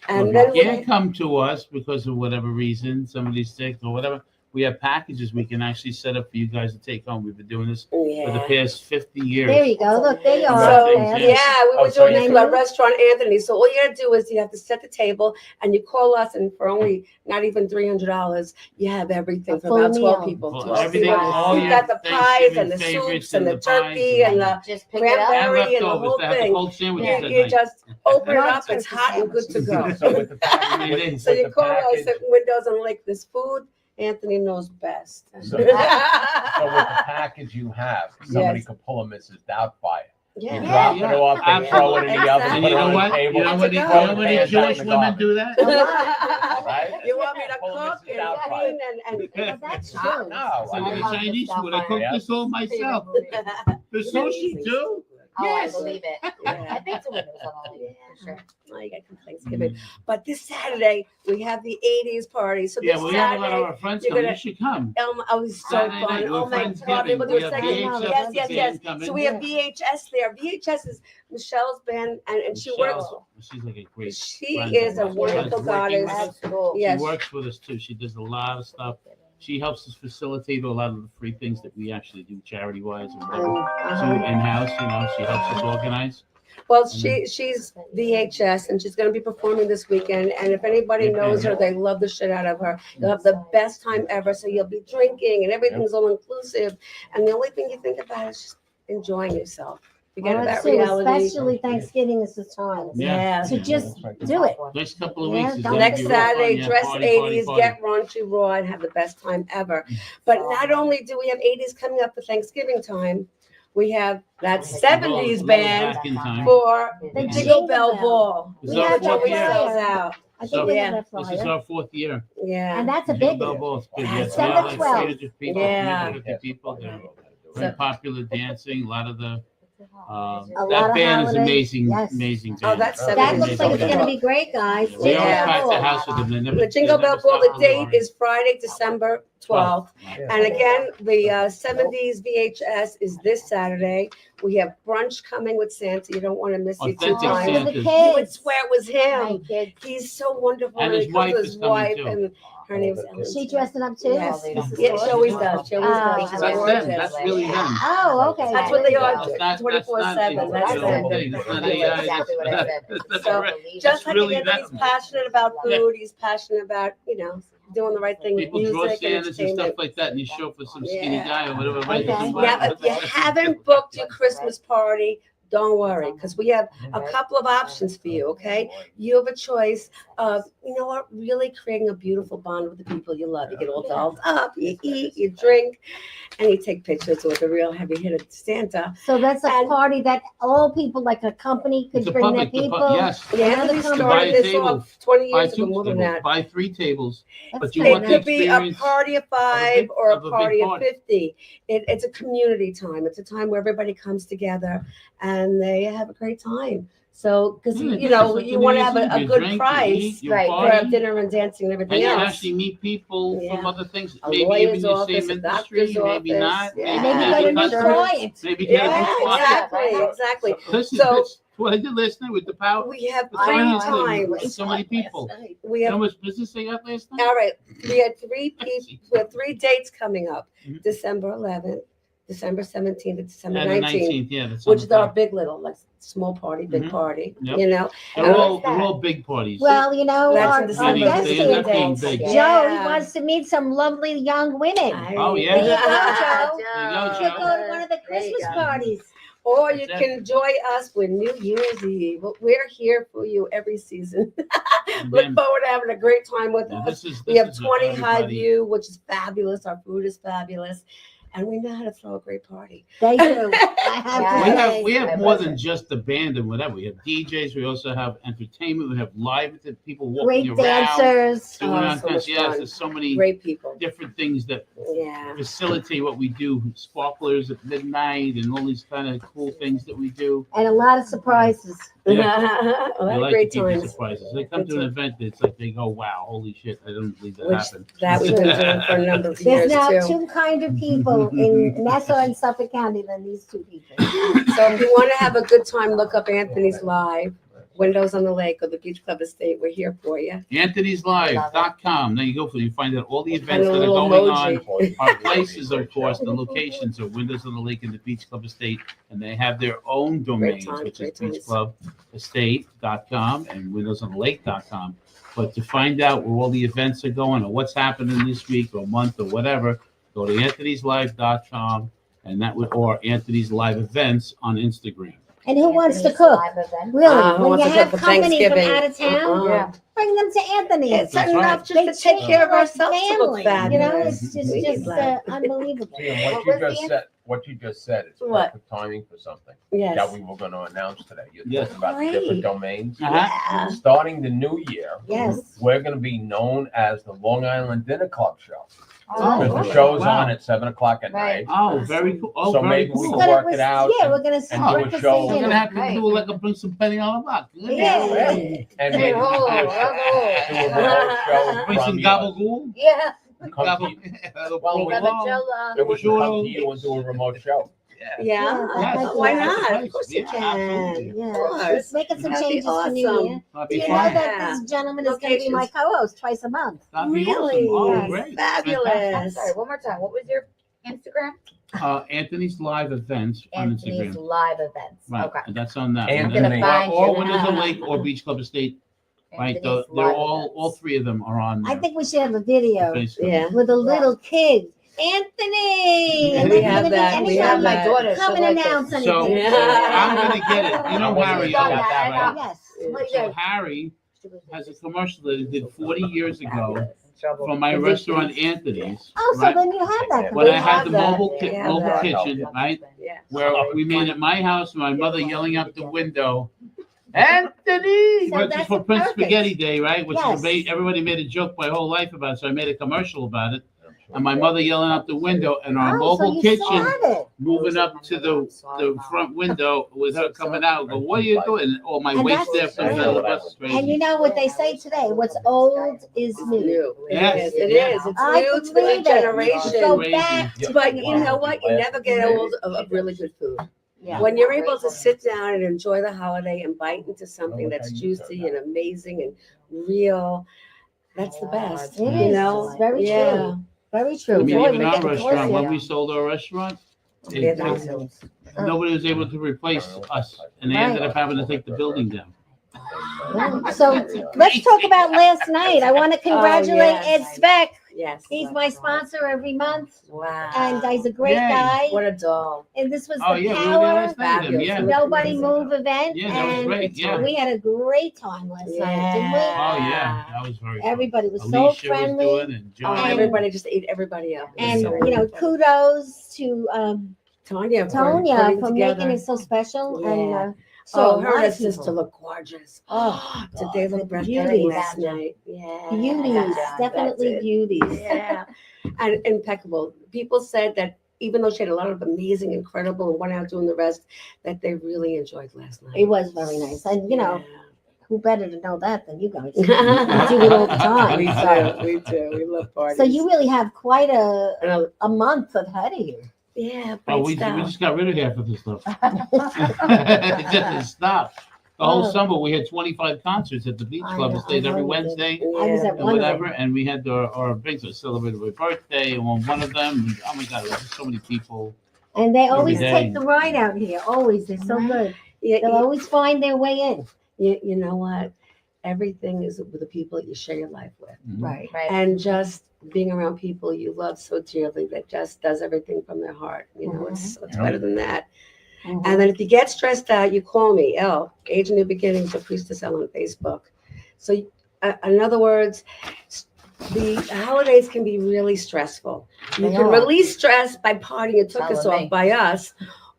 And Well, then if you can't come to us because of whatever reason, somebody's sick or whatever. We have packages we can actually set up for you guys to take home. We've been doing this for the yeah. past 50 years. There you go. Look, there you So, are. yeah. There. Yeah, we Oh, were so doing this you- with our restaurant, Anthony. So all you gotta do is you have to set the table and you call us, and for only not even $300, you have everything A for full about 12 meal. people. Well, 12 everything, people. all You've your got the pies Thanksgiving and the favorites soups and the pies turkey and the Just pick it up. cranberry and and the leftovers whole to have the thing. cold sandwiches You, that you night. just open it Not up, it's turkey hot and good to go. So with the It So with you the call us package, at Windows on the Lake. This food, Anthony knows best. So- so with the package you have, somebody Yes. could pull a Mrs. Doubtfire. You Yeah. drop it off, they throw it in the oven, Exactly. And put you it know on the what? table. You know what? You That's know a how go. many Hands Jewish out in the women garbage. do that? Right? You want me to Pull a cook Mrs. Doubtfire. and clean and That's hot? true. No, I I live mean, in Chinese food. I cook Yeah. this all myself. The sushi too. Oh, Yes. I believe it. Yeah. I've been to Windows on the Lake for sure. Oh, you got to Thanksgiving. But this Saturday, we have the 80s party. So Yeah, this we have a lot Saturday, of our friends you're coming. gonna- You should come. oh, it's so Saturday fun. night, Oh we're my God, Friendsgiving. we'll do We a have second. VHS Yes, yes, yes. band coming. So we have VHS there. VHS is Michelle's band, and she works. Michelle, she's like a great She friend is of a ours. wonderful She's working goddess. with us. That's cool. Yes. She works with us too. She does a lot of stuff. She helps us facilitate a lot of the free things that we actually do charity wise and whatever. So in-house, she helps us organize. Well, she's VHS, and she's going to be performing this weekend. And if anybody knows her, they love the shit out of her. You'll have the best time ever. So you'll be drinking, and everything's all inclusive. And the only thing you think about is just enjoying yourself. Forget Well, about that's it. reality. Especially Thanksgiving is the time. Yeah. So just do it. Next couple of Yeah, weeks is don't- gonna Next be real fun. Saturday, Yeah, dress party, 80s, party, get raunchy raw, and have the best time ever. But not only do we have 80s coming up for Thanksgiving time, we have that 70s band Back in time. for The Jingle Jingle Bell Bell. Ball. This We is our have that fourth We year. sells flyer. out. I So, think we yeah, have that This is flyer. our fourth year. Yeah. And that's a Jingle big Bell one. Ball. It's good. Yeah, Yes, we December have like 12th. 300 people, Yeah. 350 people. They're So- very popular dancing. A lot of the A lot That of band is holidays. amazing, Yes. amazing Oh, band. that's That 70s. looks like it's Yeah. going to be great, guys. We always Yeah. pack the house with them. They never, The Jingle they never Bell Ball, the stop date touring. is Friday, December 12th. And again, the 70s VHS is this Saturday. We have brunch coming with Santa. You don't want to miss it two Authentic times. Santa. For the You would kids. swear it was My him. kids. He's so wonderful. And his he comes wife with is his coming wife, too. and her name's Is Ellen. Is she dressing up too? Yes. Mrs. Yeah, she always Ford? does. She always Oh, does. She's That's gorgeous. them. That's really them. Oh, okay. That's what they are. That's not 24/7. That's you know, them. thing. It's not That's AI. exactly what I said. That's So, right. Just like really Anthony's them. passionate about Yeah. food, he's passionate about, doing the right thing with People draw music and Santas and stuff entertainment. like that, and you show up with some skinny Yeah. guy or whatever. Okay. Yeah, if you haven't booked your Christmas party, don't worry, because we have a couple of options for you, okay? You have a choice of, really creating a beautiful bond with the people you love. You get all dolled up, you eat, you drink, and you take pictures with a real heavy hitter Santa. So that's a And- party that all people, like a company, could It's a bring their public, people. yes. Yeah, Another Anthony company. Buy a started this table. off 20 Buy years ago, two more than tables, that. buy 3 tables. That's But you great. want It the could be a experience party of 5 or a of a big party of party. 50. It's a community time. It's a time where everybody comes together and they have a great time. So, because Yeah, you it's like you want to have New a Year's Eve. good You drink, you price eat, you Right. for party, dinner and dancing and and everything you else. actually meet people Yeah. from other things. A Maybe lawyer's even your office, same a industry, doctor's maybe office. not. Yeah. Maybe Yeah. go to customers. Detroit. Maybe get Yeah, a new client. exactly, exactly. Listen, So- that's what I did last night with the power. We have It's 3 funny, times. so many people. We You know have how much business they got last night? all right. We had 3 people. We have 3 dates coming up: Mhm. December 11th, December 17th, and December And the 19th. yeah. That's Which is our our. big little, like small party, big Mhm. party. Yep. And what's They're that? all big parties. Well, That's our in December. Meetings, guest they here, end up being dates. big. Joe, Yeah. he wants to meet some lovely young women. Oh, yeah. There you go, Joe. There you go, Should go to one of the There you Christmas go. parties. Or you That's can join us with New Year's Eve. We're here for you every season. And Look then- forward to having a great time with Yeah, us. this is- We this have is 20 High everybody. View, which is fabulous. Our food is fabulous. And we know how to throw a great party. They do. I have Yeah. to We say. have we I have more love than it. just the band and whatever. We have DJs. We also have entertainment. We have live people Great walking around. dancers. Doing Oh, all so kinds. much Yes, fun. there's so many Great people. different things that Yeah. facilitate what we do. Sparklers at midnight and all these kind of cool things that we do. And a lot of surprises. Well, We had like great to keep you times. surprises. They come Good to an time. event, it's like they go, "Wow, holy shit! I didn't believe that Which happened." that we've been doing for a number of There's years now too. 2 kinder people in Nassau and Suffolk County than these 2 people. So if you want to have a good time, look up Anthony's Live, Windows on the Lake or the Beach Club Estate. We're here for you. Anthony'sLive.com. There you go. You find out all the And events a that are little going on. emoji. Our places, of course, the locations are Windows on the Lake and the Beach Club Estate, and they have their own domains, times, which is great times. beachclubestate.com and windowsonthelake.com. But to find out where all the events are going or what's happening this week or month or whatever, go to anthony'slive.com and that would or Anthony's Live Events on Instagram. And who wants to Anthony's cook? live event. Really? Who When wants you to have cook for company from Thanksgiving? out of town, Yeah. bring them to Anthony's. It's That's enough right. just They to take care of like ourselves to look family. You know, fabulous. it's just, We need that. unbelievable. And What was what you just said is What? perfect timing for something Yes. that we were going to announce today. You're Yes. talking about Great. different domains. Uh-huh. Yeah. Starting the new year, Yes. we're going to be known as the Long Island Dinner Club Show. Oh, Because the okay. show's Wow. on at 7:00 at Right. night. Oh, very cool. Oh, So very maybe cool. we We're can gonna- work it out Yeah, and- we're gonna and start do a the show. We're season. gonna have to Right. do like a bring some penny on the block. Yeah. And Hey, maybe ho, do a remote show Bring some from yours. gabagool. Yeah. Come to you. Well, we- Limoncello. Then we can come to you and do a remote show. Yeah. Yes. Why Yes. not? Of course you Yeah, can. absolutely. Yeah, course. let's make some That'd be changes for New awesome. Year. That'd Do be you fun. know that Yeah. this gentleman is going to be my Locations. co-host twice a month? That'd be Really? awesome. Oh, Yes. great. Fabulous. I'm sorry, one more time. What was your Instagram? Anthony's Live Events on Anthony's Instagram. live events. Right, Okay. and that's on that. Anthony. one. I'm gonna find Or you. Windows on the Lake or Beach Club Estate. Right, Anthony's they're live all events. 3 of them are on I there. think we should have a video Facebook. Yeah. with a little kid. Anthony! Yeah, And we then have maybe that. We have anytime that. you My daughter, come she'll and like announce this. So, anything. so I'm gonna get it. You know Yeah. Harry, Done oh, that, right? Yes. So Harry has a commercial that he did 40 years ago Trouble. for my restaurant Anthony's. Oh, so right? then you have that. When I commercial. had the that. mobile, We have mobile that. kitchen, right? Yeah. Where we made at my house, my mother yelling out the window, Anthony, So which is that's for Prince perfect. Spaghetti Day, right? Which Yes. everybody made a joke my whole life about, so I made a commercial about it. and my mother yelling out the window, and our Oh, so mobile you kitchen saw it. moving up to the front window with her coming out. Go, what are you doing? All my And wait that's staff comes out of the bus. It's And you crazy. know what they say today? What's old is new. New. Yes. It is. It's I new to the believe new it. generation. Go Crazy. back to But you know what? You never get old of really good food. Yeah. When you're able to sit down and enjoy the holiday and bite into something that's juicy and amazing and real, that's the best. It You is. know? It's very Yeah. true. Very I true. mean, Boy, even we're our getting restaurant, closer. when we sold our restaurant, Yeah, it- that's nobody was able to replace us, and they ended up having to take the building down. So let's talk about last night. I want to congratulate yes. Ed Speck. Yes. He's my sponsor every month, Wow. and he's a great Yay. guy. What a doll. And this was Oh, the yeah, we were there Power last night with them, yeah. Nobody Move event, Yeah, that was and great, yeah. we had a great time last night, didn't we? Oh, yeah, that was very fun. Everybody was so Alicia was friendly. doing, and Oh, John. everybody just ate everybody up. It was And so you know, wonderful. kudos to Tonya Tonya for together. making it so special. And Yeah. so Oh, a her lot and of her sister people. look gorgeous. Oh, Did they look the breathtaking beauties. last night? Yeah. Beauties, That's definitely it. beauties. Yeah. And impeccable. People said that even though she had a lot of amazing, incredible, and went out doing the rest, that they really enjoyed last night. It was very nice, and you know, who better to know that than you guys? Yeah. We do it all the time. We So, do. We do. We love parties. so you really have quite And a month ahead of you. yeah, Oh, great we stuff. just got rid of half of the stuff. It doesn't stop. The whole Oh. summer, we had 25 concerts at the Beach I Club. know, It stayed I every know we did. Wednesday I was at and one of whatever, them. and we had our big celebrated my birthday on one of them. And, oh my God, there was so many people. And they always day. take the ride out here. Always, they're so good. Yeah, They'll always find their way in. you know what? Everything is with the people that you share your life with. Right. Right. And just being around people you love so dearly that just does everything from their heart. You know, it's better than that. Mhm. And then if you get stressed out, you call me, Elle, Age of New Beginnings, or Priestess Elle on Facebook. So in other words, the holidays can be really stressful. You They can are. release stress by partying and took us Telling me. off by us,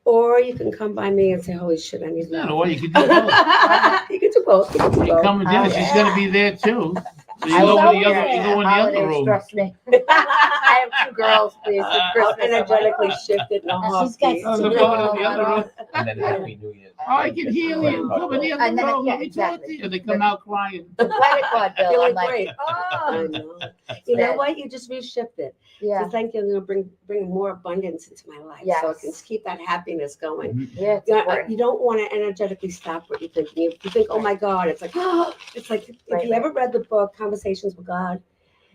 or you can come by me and say, holy shit, I need No, love. or you could do both. You can do both. You can do You both. come with dinner, she's gonna be there too. So you I go was in the over other, there. you go in the Holidays other room. stress me. I have two girls, please. I'll Christmas. energetically shift it in a She's got heartbeat. Oh, two the little one in the other room. And then Happy New Year. Oh, I can hear you. Come in the other And then, room. yeah, Let me talk to exactly. you. They come out crying. The credit card bill. Feeling I'm like, great. I oh, know. You know what? You just reshift it. yeah, So thank you. I'm going to bring more abundance into my life. So I Yes. can keep that happiness going. Mhm. yeah, it's You, know, important. you don't want to energetically stop what you're thinking. You think, oh my God, it's like, it's like if Right, you ever read the book Conversations with God,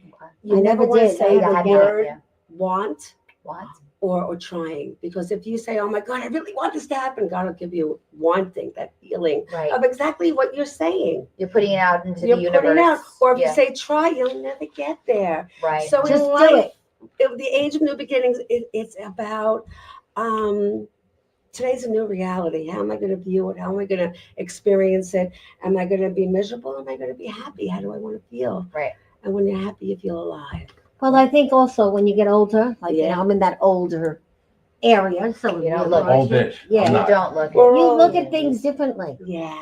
Okay. you I never never want to did. say I the haven't. word Yeah. want What? or trying. Because if you say, oh my God, I really want this to happen, God will give you wanting, that feeling Right. of exactly what you're saying. You're putting it out into You're the universe. putting it out. Or if yeah, you say try, you'll never get there. right. So Just in do life, it. the age of new beginnings, it's about today's a new reality. How am I going to view it? How am I going to experience it? Am I going to be miserable? Am I going to be happy? How do I want to feel? Right. And when you're happy, you feel alive. Well, I think also when you get older, like you Yeah. know, I'm in that older area, so You don't look oldish. Yeah, You not. don't look We're it. you all- look at things differently, Yeah.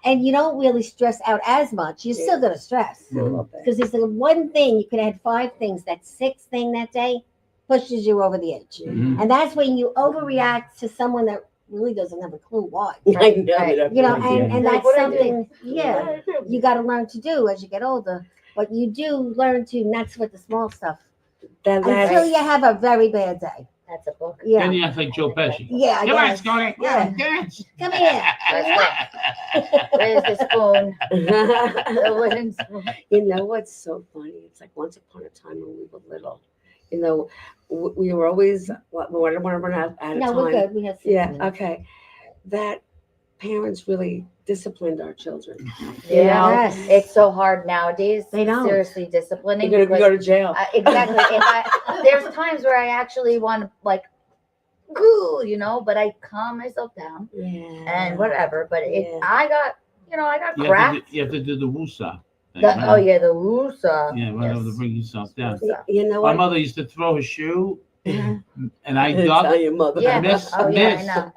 and you don't really stress out as much. You're still gonna stress A little bit. because there's the one thing you could have 5 things. That 6th thing that day pushes you over the edge, Mhm. and that's when you overreact to someone that really doesn't have a clue why. I know. Right. You know, and Like, that's what I do. something, yeah, you got to learn to do as you get older. But you do learn to not sweat the small stuff until That's you have a very bad day. That's a book. Yeah, Then you act like Joe Pesci. yeah, I Come on, guess. Scotty. Yeah. Dance. Come here. Where's the spoon? The wooden spoon. You know what's so funny? It's like once upon a time when we were little, you know, we were always, we don't want to run out of No, time. we're good. We have 6 Yeah, minutes. okay. That parents really disciplined our children. You know, Yes. it's so hard nowadays. They don't. Seriously disciplining. You're going to because- go to jail. Exactly. There's times where I actually want to like, goo, you know, but I calm myself down Yeah. and whatever. But Yeah. I got You cracked. have to do the woosah. thing, The, right? oh yeah, the woosah. Yeah, right over to Yes. bring yourself down. You know My what? mother used to throw a shoe, and I Tell got your mother. Yeah. Miss Oh yeah, this. I know.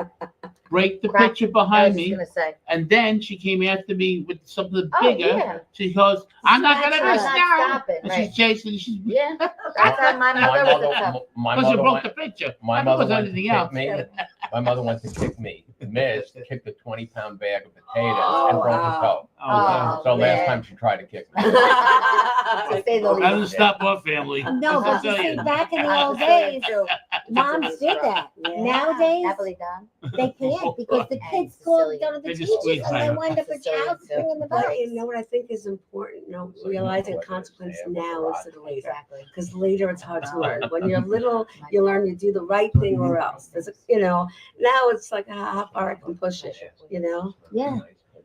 break the Crack- picture I behind was just me, gonna say. and then she came after me with something Oh, bigger. yeah. She goes, "I'm not gonna I'm miss not now." stopping, And right. she's chasing. She's Yeah, that's how my mother was a tough. my because you mother broke went, the picture. my Not mother because went to anything kick else. me. My mother went to kick me. Missed, kicked a 20-pound bag of potatoes Oh, and broke wow. a toe. Oh, So man. last time she tried to kick me. To say the That doesn't least. stop our family. No, but you I'll tell see, you. back in the I'm old sure days, too. moms did that. Yeah. Nowadays, Happily done. they can't because the And kids call Sicilian. go to the They just teachers squeeze and they higher. wind up at your house Sicilian, bringing the But belt. you know what I think is important? You know, So you realizing know the what consequence it is, yeah, now instead of later. Exactly. Because later it's hard to learn. When you're little, you learn you do the right thing or else. There's a, you know, now it's like how far I can push it, you know? Yeah.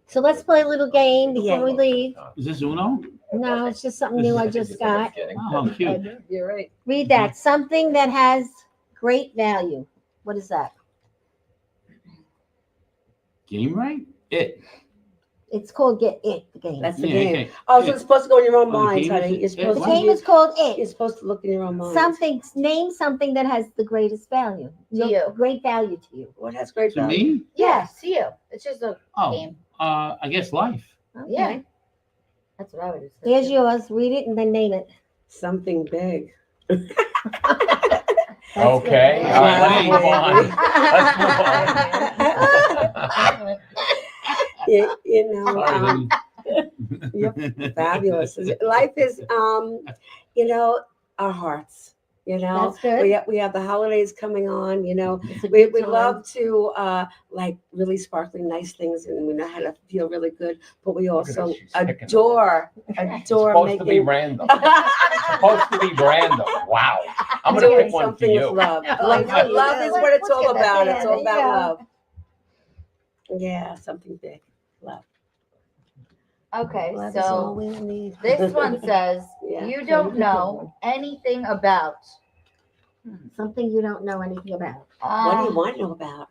So let's play a little game before we leave. Is this Uno? No, it's just something new I just got. Oh, cute. You're right. Read that. Something that has great value. What is that? Game right? It. It's called Get It, the game. That's the Yeah, game. okay. Oh, so it's supposed to go in your own Oh, the mind, game honey. is- You're supposed The to game is called you're It. supposed to look in your own mind. Something, name something that has the greatest value. you. Great value to you. What has great To value? me? Yes, to you. It's just a Oh, game. I guess life. Okay. Yeah. That's what I would do. Here's yours. Read it and then name it. Something big. Okay. Yeah. All right, let's move on. You know, Sorry, Yep. lady. fabulous. Life is, you know, our hearts. You know, That's good. we have the holidays coming on. You know, It's a we good time. love to like really sparkling nice things, and we know how to feel really good. But we Look at also her, she's picking them. adore It's supposed to be making random. It's supposed to be random. Wow. I'm gonna doing pick one for something with you. love. Oh, Love, no, you love do. is what it's Let's all get that about. thing. It's all There you about go. love. Yeah, something big. Love. Okay, Love is all so we need. this one says Yeah. you don't know anything about. Something you don't know anything about. What do you want to know about?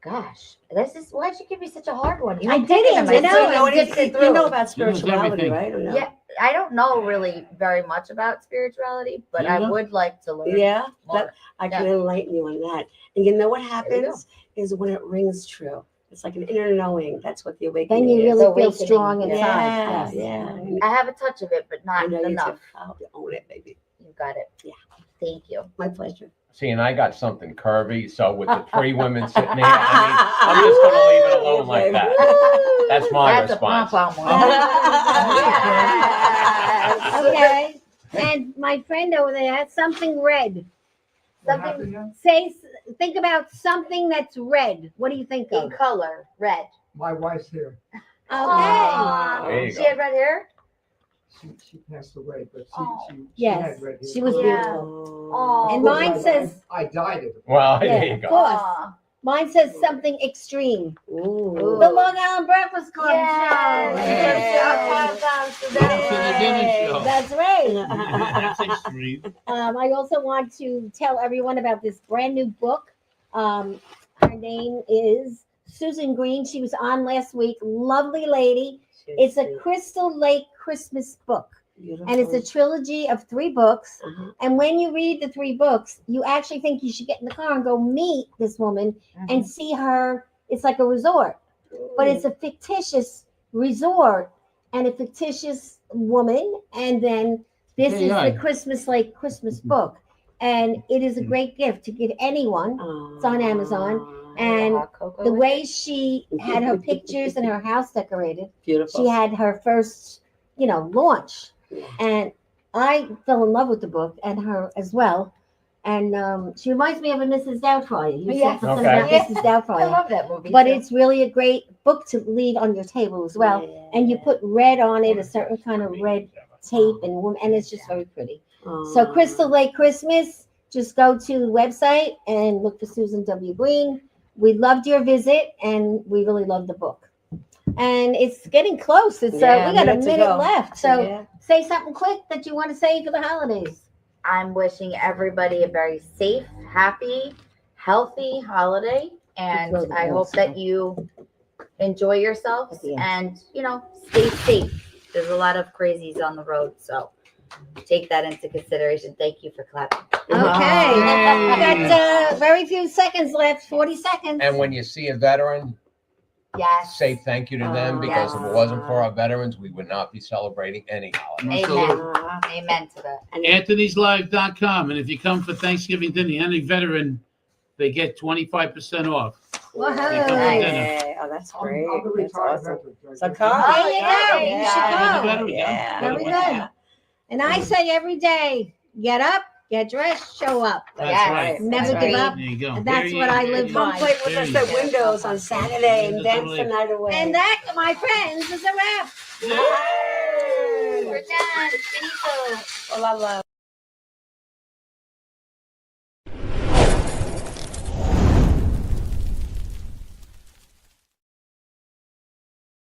Gosh, this is why'd you give me such a hard one? You I were picking didn't, them. you know, I I did it You through. know about She knows spirituality, everything. right? Or no? Yeah, I don't know really very much about spirituality, but I Yeah. would like to learn Yeah, more. that I can Yeah. enlighten you on that. And you know what we go. happens is when it rings true. It's like an inner knowing. That's what the awakening Then you is. really feel Awakening, strong yeah. inside. Yeah, Yes. yeah. I have a touch of it, but I not know you enough. do. I'll own it, baby. You got it. Yeah. Thank you. My pleasure. See, and I got something curvy, so with the three women sitting here, I'm just gonna leave it alone like that. That's my That's response. a pom-pom one. Yes. Okay. And my friend over there had something red. Something. Think about something that's red. What do you think In of? color, red. My wife's here. Okay. Aw. There you She go. had red hair? She passed away, but Oh. she Yes, had red hair. she was Yeah. beautiful. Oh. And mine says, I dyed it. Well, there Yeah, you of go. course. Aw. Mine says something extreme. Ooh. The Long Island Breakfast Club Yes. show. Yes. To the dinner show. That's right. That's extreme. I also want to tell everyone about this brand new book. Her name is Susan Green. She was on last week. Lovely lady. It's a Crystal Lake Christmas book. Beautiful. And it's a trilogy of 3 books. Uh-huh. And when you read the 3 books, you actually think you should get in the car and go meet this woman and see her. It's like a resort, but it's a fictitious resort and a fictitious woman. And then this is AI. the Christmas Lake Christmas book. And it is a great gift to give anyone. It's on Amazon. And Hot cocoa the with way it? she had her pictures and her house decorated, Beautiful. she had her first, launch. And I fell in love with the book and her as well. And she reminds me of a Mrs. Doubtfire. You Yes. said something Okay. about Yeah. Mrs. I Doubtfire. love that movie. But too. it's really a great book to leave on your table as well. And you put red on it, a certain kind of red tape, and it's just very pretty. So Crystal Lake Christmas, just go to the website and look for Susan W. Green. We loved your visit, and we really loved the book. And it's getting close. It's Yeah, we got a minute to minute go. left. So Yeah. say something quick that you want to say for the holidays. I'm wishing everybody a very safe, happy, healthy holiday. And It's really I hope nice. that you enjoy yourselves At the and, stay safe. There's a lot of crazies on the road. So take that into consideration. Thank you for clapping. Okay. Yay. We got very few seconds left. 40 seconds. And when you see a veteran, Yes. say thank you to them, because if it wasn't for our veterans, we would not be celebrating any holiday. Amen. Amen to that. Anthony'sLive.com. And if you come for Thanksgiving dinner, any veteran, they get 25% off. Whoa. Hey, oh, that's great. I'm the That's retired awesome. veteran. So come. There you go. You Yeah. should go. Veteran, yeah. Very good. And I say every day, get up, get dressed, show up. That's Yes. right. Never That's give right. up. There you go. And that's Here what you I go. live Come by. play with us at Windows on Saturday and dance the night away. And that, my friends, is a wrap. We're done. Finito. Oh, la, la.